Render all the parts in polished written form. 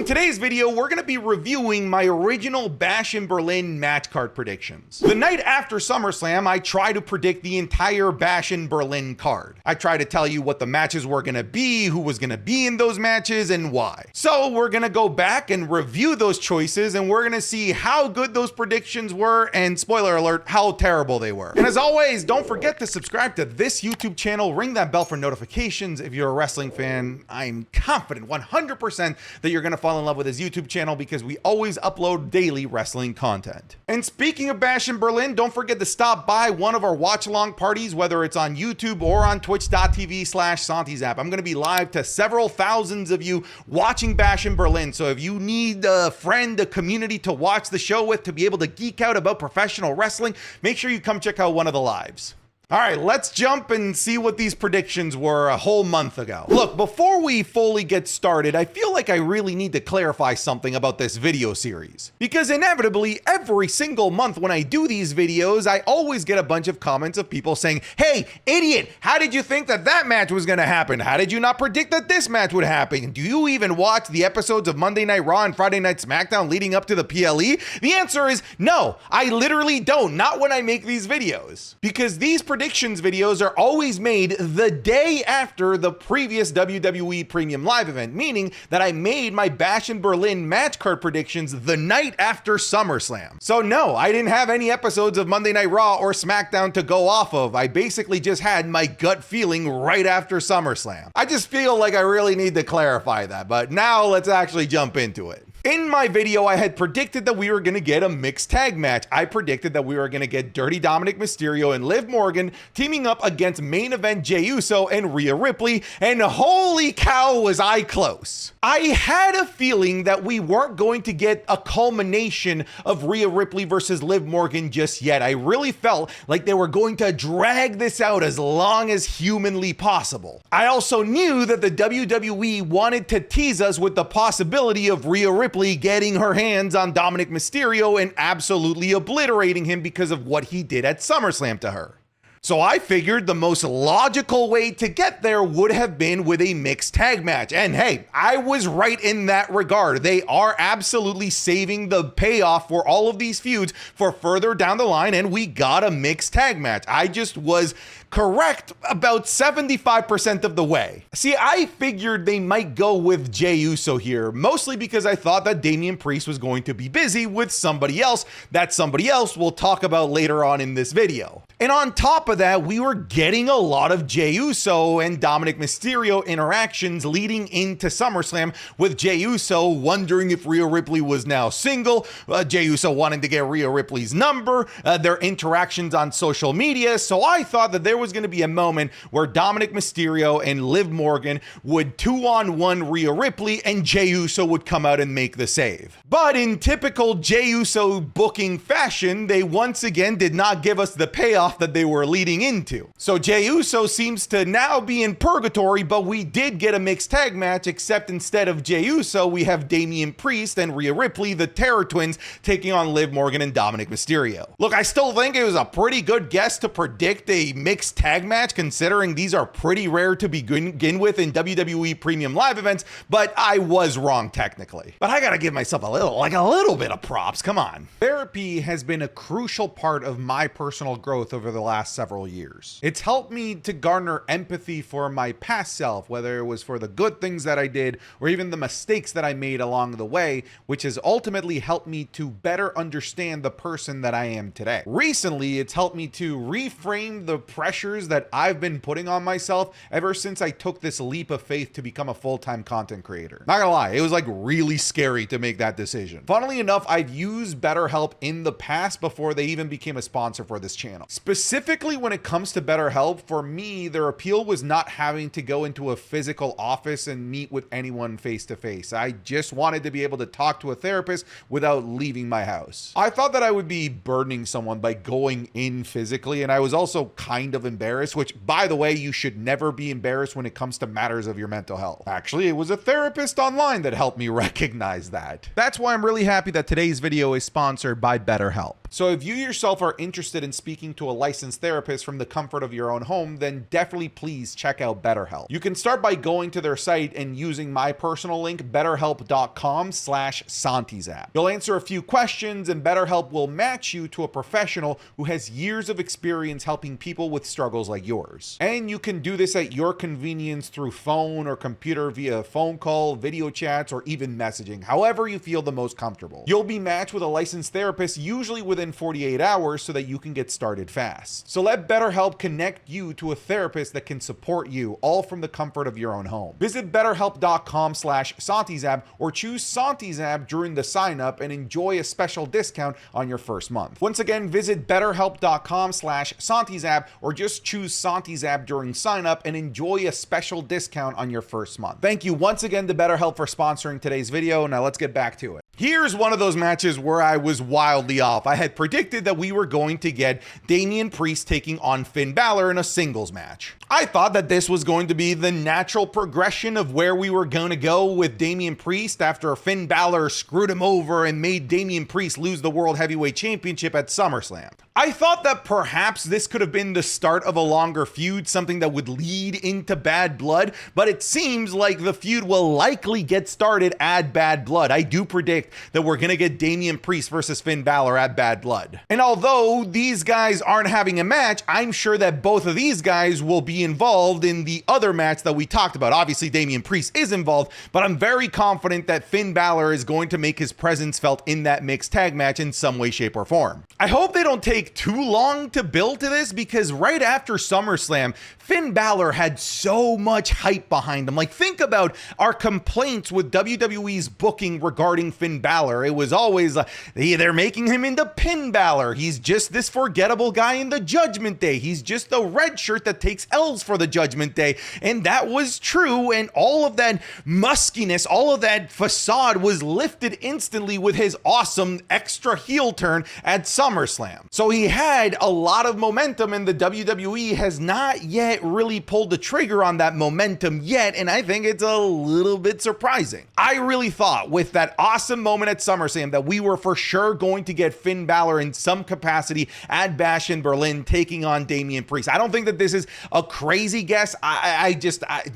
in today's video, we're going to be reviewing my original Bash in Berlin match card predictions. The night after SummerSlam, I try to predict the entire Bash in Berlin card. I try to tell you what the matches were going to be, who was going to be in those matches, and why. So we're going to go back and review those choices, and we're going to see how good those predictions were, and spoiler alert, how terrible they were. And as always, don't forget to subscribe to this YouTube channel, ring that bell for notifications. If you're a wrestling fan, I'm confident 100% that you're going to fall in love with his YouTube channel because we always upload daily wrestling content. And speaking of Bash in Berlin, don't forget to stop by one of our watch-along parties, whether it's on YouTube or on twitch.tv/SantiZap. I'm going to be live to several thousands of you watching Bash in Berlin. So if you need a friend, a community to watch the show with, to be able to geek out about professional wrestling, make sure you come check out one of the lives. All right, let's jump and see what these predictions were a whole month ago. Look, before we fully get started, I feel like I really need to clarify something about this video series. Because inevitably, every single month when I do these videos, I always get a bunch of comments of people saying, "Hey, idiot, how did you think that that match was gonna happen? How did you not predict that this match would happen? Do you even watch the episodes of Monday Night Raw and Friday Night SmackDown leading up to the PLE?" The answer is no, I literally don't, not when I make these videos. Because these predictions videos are always made the day after the previous WWE Premium Live event, meaning that I made my Bash in Berlin match card predictions the night after SummerSlam. So no, I didn't have any episodes of Monday Night Raw or SmackDown to go off of. I basically just had my gut feeling right after SummerSlam. I just feel like I really need to clarify that, but now let's actually jump into it. In my video, I had predicted that we were going to get a mixed tag match. I predicted that we were going to get Dirty Dominic Mysterio and Liv Morgan teaming up against main event Jey Uso and Rhea Ripley, and holy cow was I close. I had a feeling that we weren't going to get a culmination of Rhea Ripley versus Liv Morgan just yet. I really felt like they were going to drag this out as long as humanly possible. I also knew that the WWE wanted to tease us with the possibility of Rhea Ripley getting her hands on Dominic Mysterio and absolutely obliterating him because of what he did at SummerSlam to her. So I figured the most logical way to get there would have been with a mixed tag match. And hey, I was right in that regard. They are absolutely saving the payoff for all of these feuds for further down the line, and we got a mixed tag match. I just was correct about 75% of the way. See, I figured they might go with Jey Uso here, mostly because I thought that Damian Priest was going to be busy with somebody else. That somebody else we'll talk about later on in this video. And on top of that, we were getting a lot of Jey Uso and Dominic Mysterio interactions leading into SummerSlam, with Jey Uso wondering if Rhea Ripley was now single, Jey Uso wanting to get Rhea Ripley's number, their interactions on social media. So I thought that there was going to be a moment where Dominic Mysterio and Liv Morgan would 2-on-1 Rhea Ripley and Jey Uso would come out and make the save. But in typical Jey Uso booking fashion, they once again did not give us the payoff that they were leading into. So Jey Uso seems to now be in purgatory, but we did get a mixed tag match, except instead of Jey Uso, we have Damian Priest and Rhea Ripley, the Terror Twins, taking on Liv Morgan and Dominic Mysterio. Look, I still think it was a pretty good guess to predict a mixed tag match, considering these are pretty rare to begin with in WWE Premium Live events, but I was wrong technically. But I gotta give myself a little bit of props, come on. Therapy has been a crucial part of my personal growth over the last several years. It's helped me to garner empathy for my past self, whether it was for the good things that I did or even the mistakes that I made along the way, which has ultimately helped me to better understand the person that I am today. Recently, it's helped me to reframe the pressures that I've been putting on myself ever since I took this leap of faith to become a full-time content creator. Not gonna lie, it was like really scary to make that decision. Funnily enough, I've used BetterHelp in the past before they even became a sponsor for this channel. Specifically when it comes to BetterHelp, for me, their appeal was not having to go into a physical office and meet with anyone face to face. I just wanted to be able to talk to a therapist without leaving my house. I thought that I would be burdening someone by going in physically, and I was also kind of of embarrassed, which, by the way, you should never be embarrassed when it comes to matters of your mental health. Actually, it was a therapist online that helped me recognize that. That's why I'm really happy that today's video is sponsored by BetterHelp. So if you yourself are interested in speaking to a licensed therapist from the comfort of your own home, then definitely please check out BetterHelp. You can start by going to their site and using my personal link, betterhelp.com/SantiZap. You'll answer a few questions and BetterHelp will match you to a professional who has years of experience helping people with struggles like yours. And you can do this at your convenience through phone or computer via phone call, video chats, or even messaging, however you feel the most comfortable. You'll be matched with a licensed therapist usually within 48 hours so that you can get started fast. So let BetterHelp connect you to a therapist that can support you, all from the comfort of your own home. Visit betterhelp.com/SantiZap or choose SantiZap during the sign up and enjoy a special discount on your first month. Once again, visit betterhelp.com/SantiZap or just choose SantiZap during sign up and enjoy a special discount on your first month. Thank you once again to BetterHelp for sponsoring today's video. Now let's get back to it. Here's one of those matches where I was wildly off. I had predicted that we were going to get Damian Priest taking on Finn Balor in a singles match. I thought that this was going to be the natural progression of where we were going to go with Damian Priest after Finn Balor screwed him over and made Damian Priest lose the World Heavyweight Championship at SummerSlam. I thought that perhaps this could have been the start of a longer feud, something that would lead into Bad Blood, but it seems like the feud will likely get started at Bad Blood. I do predict that we're going to get Damian Priest versus Finn Balor at Bad Blood. And although these guys aren't having a match, I'm sure that both of these guys will be involved in the other match that we talked about. Obviously, Damian Priest is involved, but I'm very confident that Finn Balor is going to make his presence felt in that mixed tag match in some way, shape, or form. I hope they don't take too long to build to this, because right after SummerSlam, Finn Balor had so much hype behind him. Like, think about our complaints with WWE's booking regarding Finn Balor. It was always, they're making him into Pin Balor. He's just this forgettable guy in the Judgment Day. He's just the red shirt that takes L's for the Judgment Day. And that was true. And all of that muskiness, all of that facade was lifted instantly with his awesome extra heel turn at SummerSlam. So he had a lot of momentum, and the WWE has not yet really pulled the trigger on that momentum yet, and I think it's a little bit surprising. I really thought with that awesome moment at SummerSlam that we were for sure going to get Finn Balor in some capacity at Bash in Berlin taking on Damian Priest. I don't think that this is a crazy guess.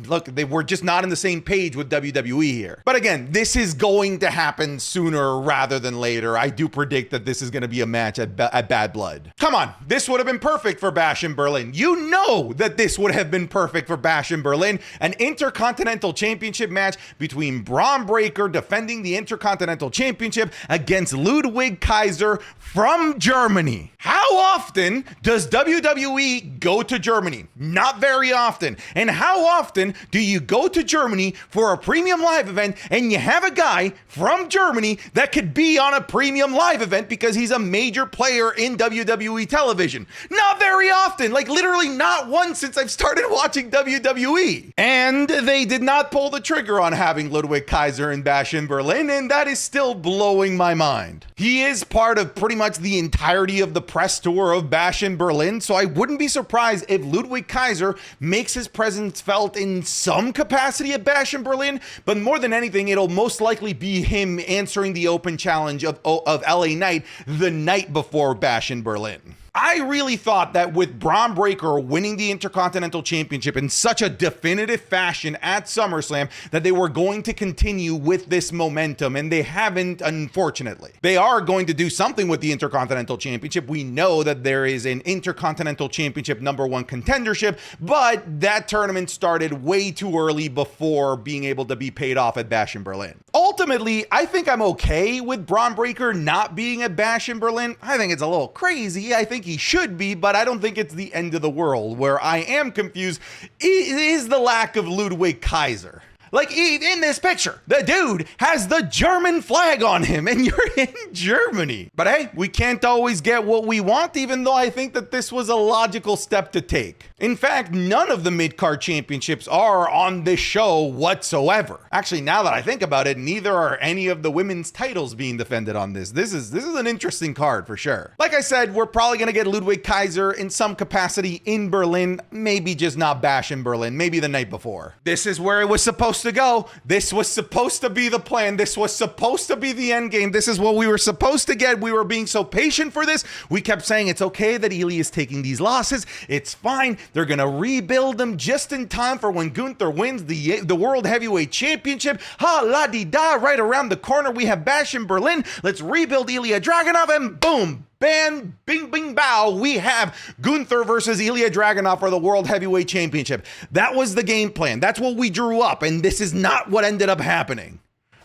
Look, we're just not on the same page with WWE here. But again, this is going to happen sooner rather than later. I do predict that this is going to be a match at Bad Blood. Come on, this would have been perfect for Bash in Berlin. You know that this would have been perfect for Bash in Berlin. An Intercontinental Championship match between Braun Breaker defending the Intercontinental Championship against Ludwig Kaiser from Germany. How often does WWE go to Germany? Not very often. And how often do you go to Germany for a premium live event and you have a guy from Germany that could be on a premium live event because he's a major player in WWE television? Not very often. Like, literally not once since I've started watching WWE. And they did not pull the trigger on having Ludwig Kaiser in Bash in Berlin, and that is still blowing my mind. He is part of pretty much the entirety of the press tour of Bash in Berlin, so I wouldn't be surprised if Ludwig Kaiser makes his presence felt in some capacity at Bash in Berlin, but more than anything, it'll most likely be him answering the open challenge of LA Knight the night before Bash in Berlin. I really thought that with Braun Breaker winning the Intercontinental Championship in such a definitive fashion at SummerSlam that they were going to continue with this momentum, and they haven't, unfortunately. They are going to do something with the Intercontinental Championship. We know that there is an Intercontinental Championship #1 contendership, but that tournament started way too early before being able to be paid off at Bash in Berlin. Ultimately, I think I'm okay with Braun Breaker not being at Bash in Berlin. I think it's a little crazy. I think he should be, but I don't think it's the end of the world. Where I am confused is the lack of Ludwig Kaiser. Like, in this picture, the dude has the German flag on him, and you're in Germany. But hey, we can't always get what we want, even though I think that this was a logical step to take. In fact, none of the mid-card championships are on this show whatsoever. Actually, now that I think about it, neither are any of the women's titles being defended on this. This is an interesting card for sure. Like I said, we're probably gonna get Ludwig Kaiser in some capacity in Berlin, maybe just not Bash in Berlin, maybe the night before. This is where it was supposed to go. This was supposed to be the plan. This was supposed to be the end game. This is what we were supposed to get. We were being so patient for this. We kept saying it's okay that Ilya is taking these losses. It's fine. They're going to rebuild them just in time for when Gunther wins the World Heavyweight Championship. Ha la di da, right around the corner we have Bash in Berlin. Let's rebuild Ilya Dragunov and boom, bam, bing, bing, bow. We have Gunther versus Ilya Dragunov for the World Heavyweight Championship. That was the game plan. That's what we drew up, and this is not what ended up happening.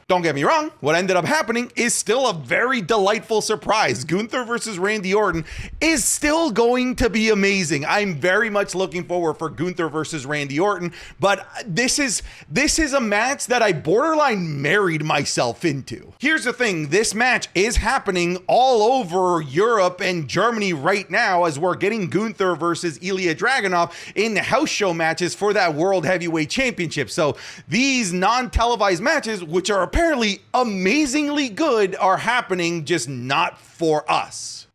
Don't get me wrong, what ended up happening is still a very delightful surprise. Gunther versus Randy Orton is still going to be amazing. I'm very much looking forward for Gunther versus Randy Orton, but this is a match that I borderline married myself into. Here's the thing, this match is happening all over Europe and Germany right now as we're getting Gunther versus Ilya Dragunov in house show matches for that World Heavyweight Championship. So these non-televised matches, which are apparently amazingly good, are happening, just not for us.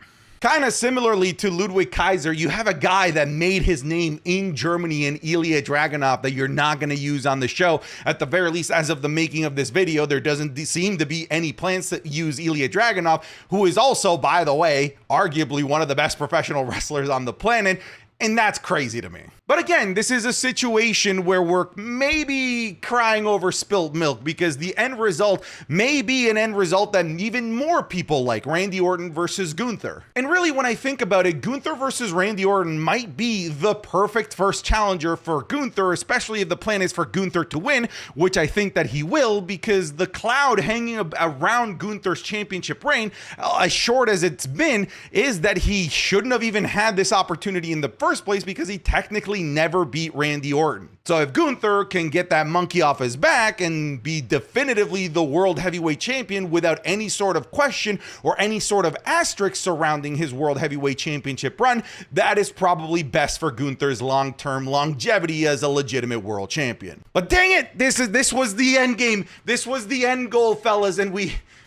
Kind of similarly to Ludwig Kaiser, you have a guy that made his name in Germany in Ilya Dragunov that you're not going to use on the show. At the very least, as of the making of this video, there doesn't seem to be any plans to use Ilya Dragunov, who is also, by the way, arguably one of the best professional wrestlers on the planet. And that's crazy to me. But again, this is a situation where we're maybe crying over spilt milk because the end result may be an end result that even more people like, Randy Orton versus Gunther. And really, when I think about it, Gunther versus Randy Orton might be the perfect first challenger for Gunther, especially if the plan is for Gunther to win, which I think that he will, because the cloud hanging around Gunther's championship reign, as short as it's been, is that he shouldn't have even had this opportunity in the first place because he technically never beat Randy Orton. So if Gunther can get that monkey off his back and be definitively the World Heavyweight Champion without any sort of question or any sort of asterisk surrounding his World Heavyweight Championship run, that is probably best for Gunther's long-term longevity as a legitimate world champion. But dang it, this was the end game. This was the end goal, fellas, and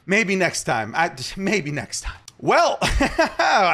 maybe next time. Maybe next time. Well,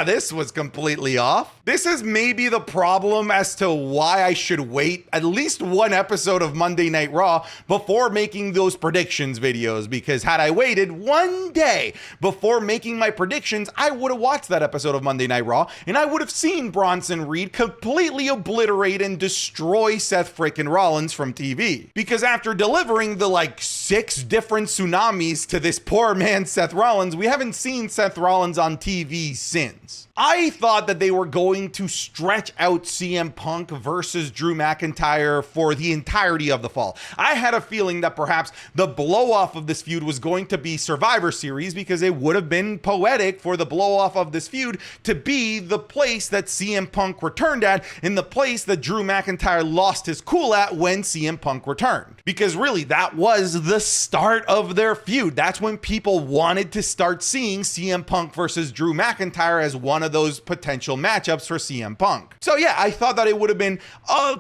this was completely off. This is maybe the problem as to why I should wait at least one episode of Monday Night Raw before making those predictions videos, because had I waited one day before making my predictions, I would have watched that episode of Monday Night Raw and I would have seen Bronson Reed completely obliterate and destroy Seth frickin' Rollins from TV. Because after delivering the 6 different tsunamis to this poor man Seth Rollins, we haven't seen Seth Rollins on TV since. I thought that they were going to stretch out CM Punk versus Drew McIntyre for the entirety of the fall. I had a feeling that perhaps the blow off of this feud was going to be Survivor Series, because it would have been poetic for the blow off of this feud to be the place that CM Punk returned at, in the place that Drew McIntyre lost his cool at when CM Punk returned. Because really, that was the start of their feud. That's when people wanted to start seeing CM Punk versus Drew McIntyre as one of those potential matchups for CM Punk. So yeah, I thought that it would have been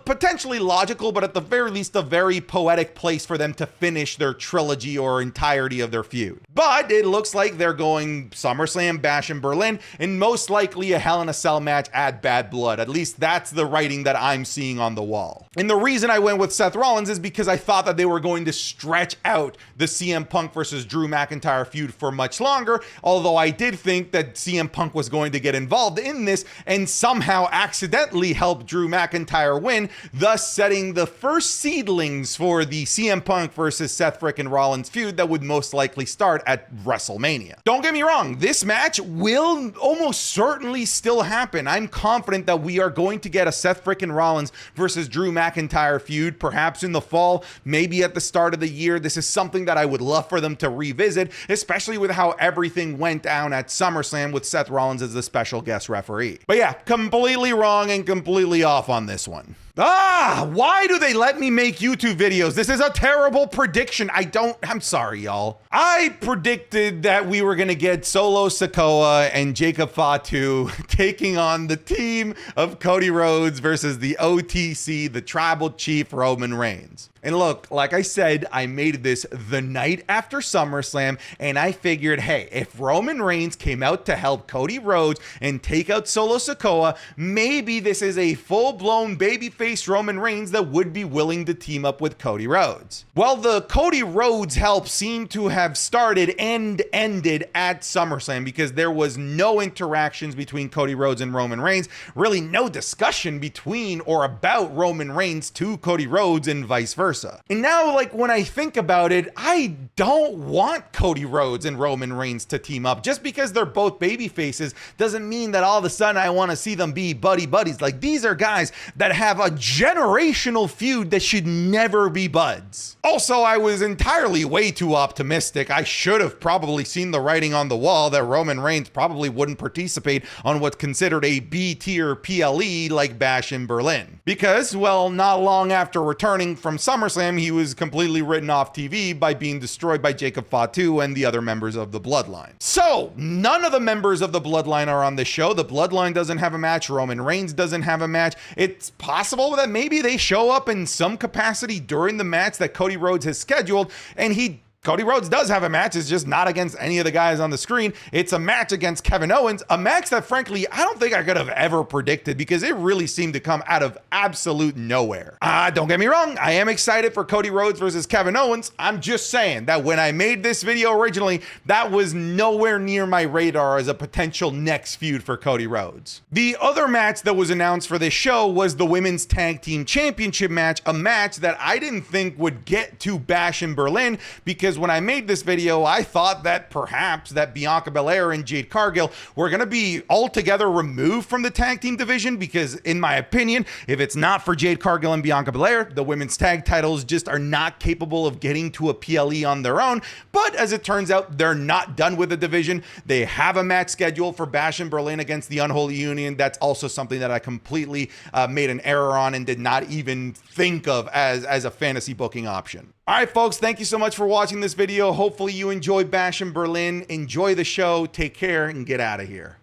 potentially logical, but at the very least a very poetic place for them to finish their trilogy or entirety of their feud. But it looks like they're going SummerSlam, Bash in Berlin, and most likely a Hell in a Cell match at Bad Blood. At least that's the writing that I'm seeing on the wall. And the reason I went with Seth Rollins is because I thought that they were going to stretch out the CM Punk versus Drew McIntyre feud for much longer, although I did think that CM Punk was going to get involved in this and somehow accidentally help Drew McIntyre win, thus setting the first seedlings for the CM Punk versus Seth frickin' Rollins feud that would most likely start at WrestleMania. Don't get me wrong, this match will almost certainly still happen. I'm confident that we are going to get a Seth frickin' Rollins versus Drew McIntyre feud, perhaps in the fall, maybe at the start of the year. This is something that I would love for them to revisit, especially with how everything went down at SummerSlam with Seth Rollins as the special guest referee. But yeah, completely wrong and completely off on this one. Why do they let me make YouTube videos? This is a terrible prediction. I'm sorry, y'all. I predicted that we were going to get Solo Sikoa and Jacob Fatu taking on the team of Cody Rhodes versus the OTC, the Tribal Chief Roman Reigns. And look, like I said, I made this the night after SummerSlam, and I figured, hey, if Roman Reigns came out to help Cody Rhodes and take out Solo Sikoa, maybe this is a full-blown babyface Roman Reigns that would be willing to team up with Cody Rhodes. Well, the Cody Rhodes help seemed to have started and ended at SummerSlam because there was no interactions between Cody Rhodes and Roman Reigns, really no discussion between or about Roman Reigns to Cody Rhodes and vice versa. And now, like, when I think about it, I don't want Cody Rhodes and Roman Reigns to team up. Just because they're both baby faces doesn't mean that all of a sudden I want to see them be buddies. Like, these are guys that have a generational feud that should never be buds. Also, I was entirely way too optimistic. I should have probably seen the writing on the wall that Roman Reigns probably wouldn't participate on what's considered a B-tier PLE like Bash in Berlin. Because, well, not long after returning from SummerSlam, he was completely written off TV by being destroyed by Jacob Fatu and the other members of the Bloodline. So, none of the members of the Bloodline are on this show. The Bloodline doesn't have a match. Roman Reigns doesn't have a match. It's possible that maybe they show up in some capacity during the match that Cody Rhodes has scheduled, and Cody Rhodes does have a match. It's just not against any of the guys on the screen. It's a match against Kevin Owens, a match that, frankly, I don't think I could have ever predicted because it really seemed to come out of absolute nowhere. Don't get me wrong. I am excited for Cody Rhodes versus Kevin Owens. I'm just saying that when I made this video originally, that was nowhere near my radar as a potential next feud for Cody Rhodes. The other match that was announced for this show was the Women's Tag Team Championship match, a match that I didn't think would get to Bash in Berlin because when I made this video, I thought that perhaps that Bianca Belair and Jade Cargill were going to be altogether removed from the tag team division because, in my opinion, if it's not for Jade Cargill and Bianca Belair, the women's tag titles just are not capable of getting to a PLE on their own. But as it turns out, they're not done with the division. They have a match scheduled for Bash in Berlin against the Unholy Union. That's also something that I completely made an error on and did not even think of as a fantasy booking option. All right, folks, thank you so much for watching this video. Hopefully you enjoy Bash in Berlin. Enjoy the show. Take care and get out of here.